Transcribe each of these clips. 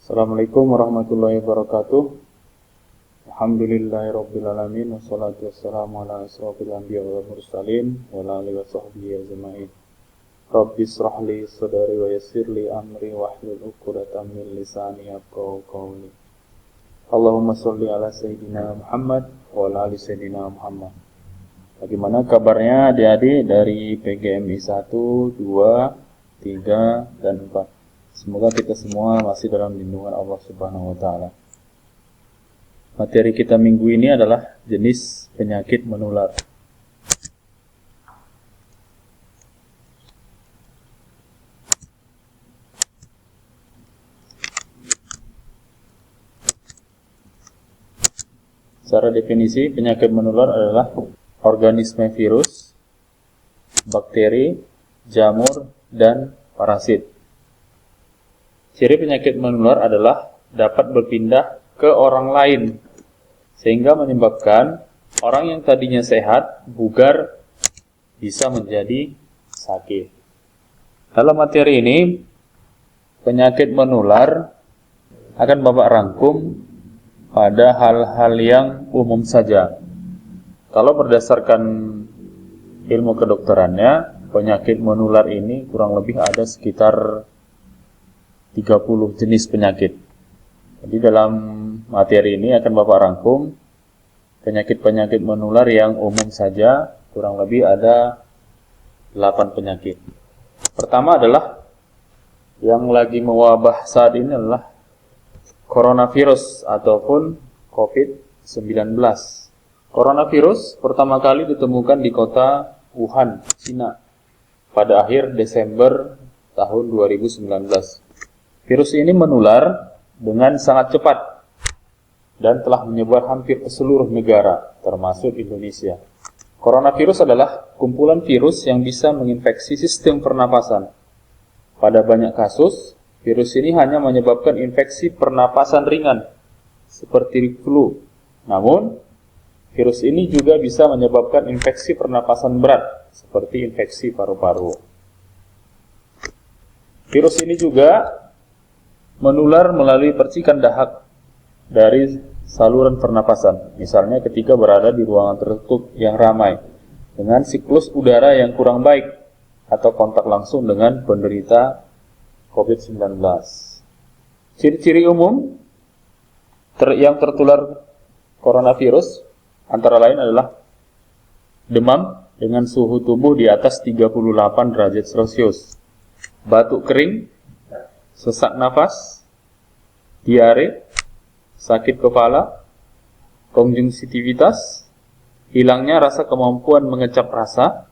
Assalamualaikum warahmatullahi wabarakatuh. Alhamdulillahirabbil alamin wassalatu wassalamu ala asrofil anbiya wal mursalin wa ala alihi washabbihi ajmain. Rabbi shrah li sadri wa yassir li amri wahlul 'uqdatam min lisani yafqahu qawli. Allahumma shalli ala sayyidina Muhammad wa ala ali sayyidina Muhammad. Bagaimana kabarnya adik-adik dari PGMI 1, 2, 3, dan 4? Semoga kita semua masih dalam lindungan Allah Subhanahu wa taala. Materi kita minggu ini adalah jenis penyakit menular. Secara definisi, penyakit menular adalah organisme virus, bakteri, jamur, dan parasit. Ciri penyakit menular adalah dapat berpindah ke orang lain, sehingga menyebabkan orang yang tadinya sehat, bugar, bisa menjadi sakit. Dalam materi ini, penyakit menular akan Bapak rangkum pada hal-hal yang umum saja. Kalau berdasarkan ilmu kedokterannya, penyakit menular ini kurang lebih ada sekitar 30 jenis penyakit. Jadi dalam materi ini akan Bapak rangkum penyakit-penyakit menular yang umum saja, kurang lebih ada 8 penyakit. Pertama adalah yang lagi mewabah saat ini adalah coronavirus ataupun COVID-19. Coronavirus pertama kali ditemukan di kota Wuhan, Cina, pada akhir Desember tahun 2019. Virus ini menular dengan sangat cepat dan telah menyebar hampir ke seluruh negara, termasuk Indonesia. Coronavirus adalah kumpulan virus yang bisa menginfeksi sistem pernapasan. Pada banyak kasus, virus ini hanya menyebabkan infeksi pernapasan ringan, seperti flu. Namun, virus ini juga bisa menyebabkan infeksi pernapasan berat, seperti infeksi paru-paru. Virus ini juga menular melalui percikan dahak dari saluran pernapasan, misalnya ketika berada di ruangan tertutup yang ramai, dengan siklus udara yang kurang baik, atau kontak langsung dengan penderita COVID-19. Ciri-ciri umum yang tertular coronavirus antara lain adalah demam dengan suhu tubuh di atas 38 derajat Celcius, batuk kering, sesak nafas, diare, sakit kepala, konjungtivitas, hilangnya rasa kemampuan mengecap rasa,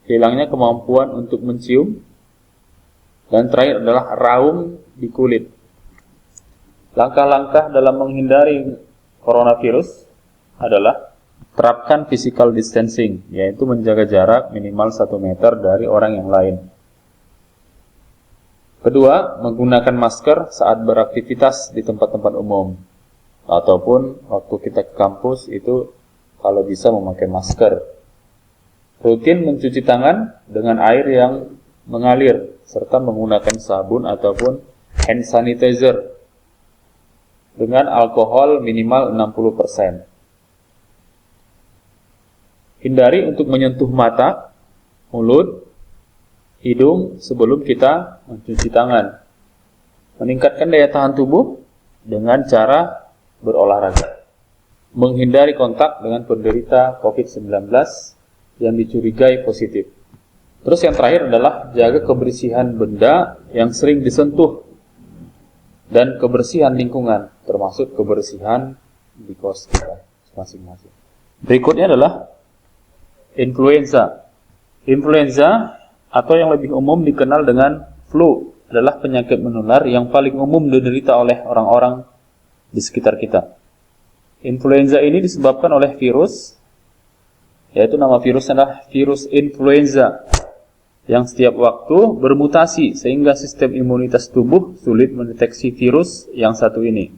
hilangnya kemampuan untuk mencium, dan terakhir adalah raung di kulit. Langkah-langkah dalam menghindari coronavirus adalah terapkan physical distancing, yaitu menjaga jarak minimal 1 meter dari orang yang lain. Kedua, menggunakan masker saat beraktivitas di tempat-tempat umum, ataupun waktu kita ke kampus itu kalau bisa memakai masker. Rutin mencuci tangan dengan air yang mengalir, serta menggunakan sabun ataupun hand sanitizer dengan alkohol minimal 60%. Hindari untuk menyentuh mata, mulut, hidung sebelum kita mencuci tangan. Meningkatkan daya tahan tubuh dengan cara berolahraga. Menghindari kontak dengan penderita COVID-19 yang dicurigai positif. Terus yang terakhir adalah jaga kebersihan benda yang sering disentuh dan kebersihan lingkungan, termasuk kebersihan di kos kita masing-masing. Berikutnya adalah influenza. Influenza atau yang lebih umum dikenal dengan flu adalah penyakit menular yang paling umum diderita oleh orang-orang di sekitar kita. Influenza ini disebabkan oleh virus, yaitu nama virusnya adalah virus influenza, yang setiap waktu bermutasi sehingga sistem imunitas tubuh sulit mendeteksi virus yang satu ini.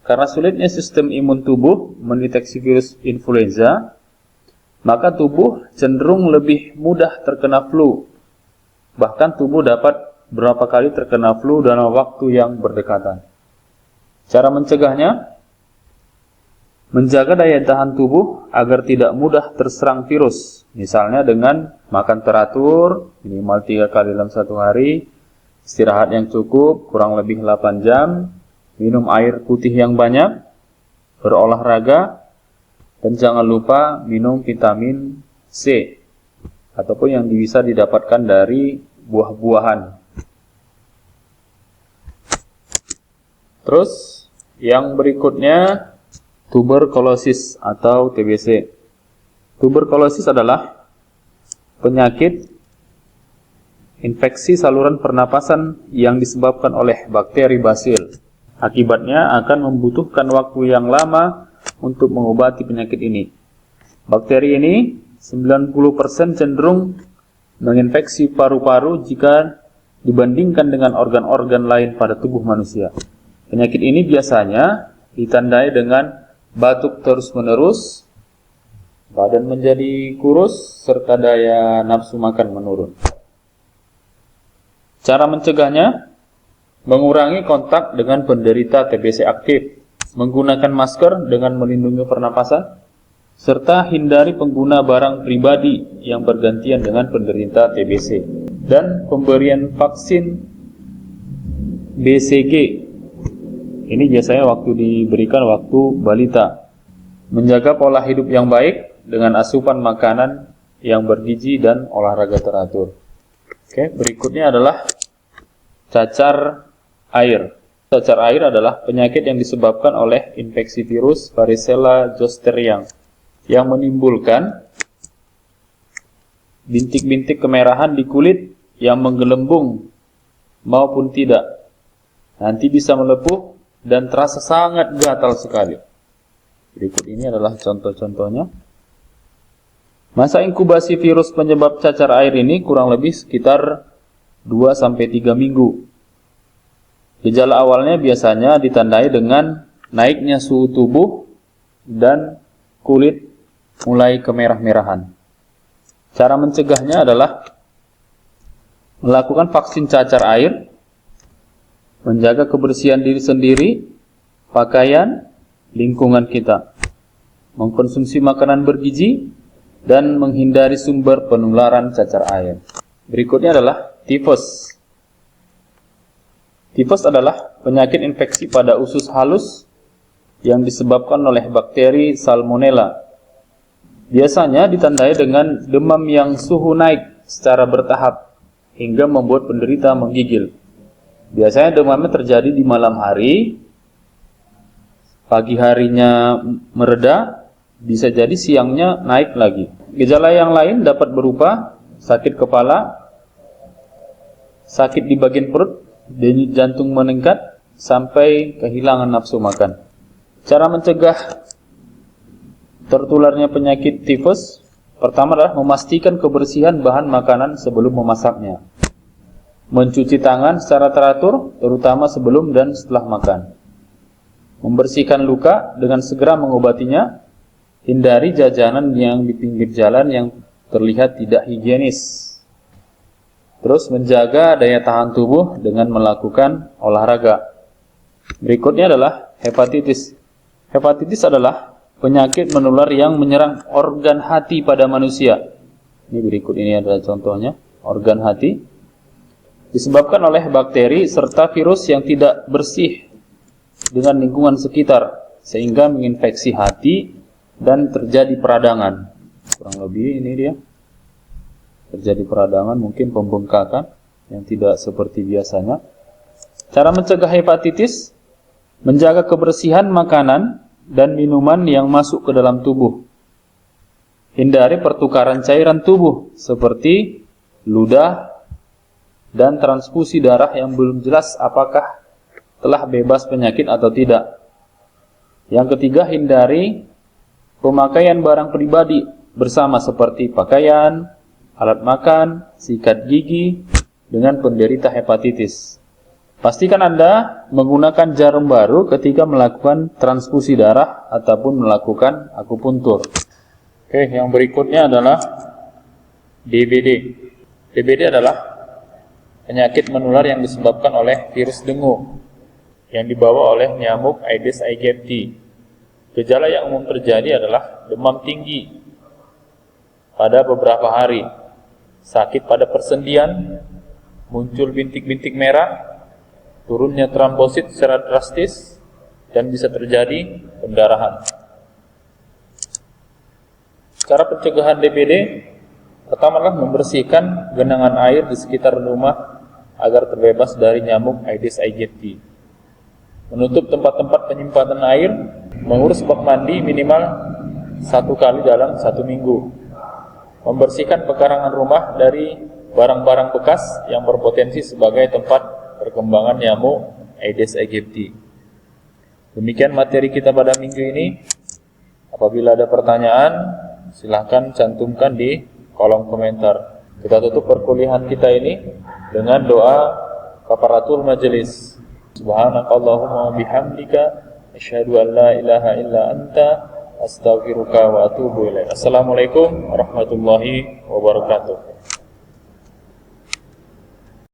Karena sulitnya sistem imun tubuh mendeteksi virus influenza, maka tubuh cenderung lebih mudah terkena flu. Bahkan tubuh dapat berapa kali terkena flu dalam waktu yang berdekatan. Cara mencegahnya, menjaga daya tahan tubuh agar tidak mudah terserang virus. Misalnya dengan makan teratur, minimal 3 kali dalam satu hari, istirahat yang cukup, kurang lebih 8 jam, minum air putih yang banyak, berolahraga, dan jangan lupa minum vitamin C, ataupun yang bisa didapatkan dari buah-buahan. Terus, yang berikutnya, tuberkulosis atau TBC. Tuberkulosis adalah penyakit infeksi saluran pernapasan yang disebabkan oleh bakteri basil. Akibatnya akan membutuhkan waktu yang lama untuk mengobati penyakit ini. Bakteri ini 90% cenderung menginfeksi paru-paru jika dibandingkan dengan organ-organ lain pada tubuh manusia. Penyakit ini biasanya ditandai dengan batuk terus-menerus, badan menjadi kurus, serta daya nafsu makan menurun. Cara mencegahnya, mengurangi kontak dengan penderita TBC aktif, menggunakan masker dengan melindungi pernapasan, serta hindari pengguna barang pribadi yang bergantian dengan penderita TBC, dan pemberian vaksin BCG. Ini biasanya waktu diberikan waktu balita. Menjaga pola hidup yang baik dengan asupan makanan yang bergizi dan olahraga teratur. Oke, berikutnya adalah cacar air. Cacar air adalah penyakit yang disebabkan oleh infeksi virus Varicella zoster yang menimbulkan bintik-bintik kemerahan di kulit yang menggelembung maupun tidak. Nanti bisa melepuh dan terasa sangat gatal sekali. Berikut ini adalah contoh-contohnya. Masa inkubasi virus penyebab cacar air ini kurang lebih sekitar 2-3 minggu. Gejala awalnya biasanya ditandai dengan naiknya suhu tubuh dan kulit mulai kemerah-merahan. Cara mencegahnya adalah melakukan vaksin cacar air, menjaga kebersihan diri sendiri, pakaian, lingkungan kita, mengkonsumsi makanan bergizi, dan menghindari sumber penularan cacar air. Berikutnya adalah tifus. Tifus adalah penyakit infeksi pada usus halus yang disebabkan oleh bakteri Salmonella. Biasanya ditandai dengan demam yang suhu naik secara bertahap hingga membuat penderita menggigil. Biasanya demamnya terjadi di malam hari, pagi harinya mereda, bisa jadi siangnya naik lagi. Gejala yang lain dapat berupa sakit kepala, sakit di bagian perut, denyut jantung meningkat, sampai kehilangan nafsu makan. Cara mencegah tertularnya penyakit tifus, pertama adalah memastikan kebersihan bahan makanan sebelum memasaknya. Mencuci tangan secara teratur, terutama sebelum dan setelah makan. Membersihkan luka dengan segera mengobatinya. Hindari jajanan yang di pinggir jalan yang terlihat tidak higienis. Terus menjaga daya tahan tubuh dengan melakukan olahraga. Berikutnya adalah hepatitis. Hepatitis adalah penyakit menular yang menyerang organ hati pada manusia. Ini berikut ini adalah contohnya, organ hati. Disebabkan oleh bakteri serta virus yang tidak bersih dengan lingkungan sekitar, sehingga menginfeksi hati dan terjadi peradangan. Kurang lebih ini dia. Terjadi peradangan, mungkin pembengkakan yang tidak seperti biasanya. Cara mencegah hepatitis, menjaga kebersihan makanan dan minuman yang masuk ke dalam tubuh. Hindari pertukaran cairan tubuh seperti ludah dan transfusi darah yang belum jelas apakah telah bebas penyakit atau tidak. Yang ketiga, hindari pemakaian barang pribadi bersama seperti pakaian, alat makan, sikat gigi dengan penderita hepatitis. Pastikan Anda menggunakan jarum baru ketika melakukan transfusi darah ataupun melakukan akupuntur. Oke, yang berikutnya adalah DBD. DBD adalah penyakit menular yang disebabkan oleh virus dengue. yang dibawa oleh nyamuk Aedes aegypti. Gejala yang umum terjadi adalah demam tinggi pada beberapa hari, sakit pada persendian, muncul bintik-bintik merah, turunnya trombosit secara drastis, dan bisa terjadi pendarahan. Cara pencegahan DBD, pertama adalah membersihkan genangan air di sekitar rumah agar terbebas dari nyamuk Aedes aegypti. Menutup tempat-tempat penyimpanan air, mengurus bak mandi minimal 1 kali dalam 1 minggu. Membersihkan pekarangan rumah dari barang-barang bekas yang berpotensi sebagai tempat perkembangan nyamuk Aedes aegypti. Demikian materi kita pada minggu ini. Apabila ada pertanyaan, silahkan cantumkan di kolom komentar. Kita tutup perkuliahan kita ini dengan doa kafaratul majelis. Subhanakallahumma bihamdika asyhadu an la ilaha illa anta astaghfiruka wa atubu ilaik. Assalamualaikum warahmatullahi wabarakatuh.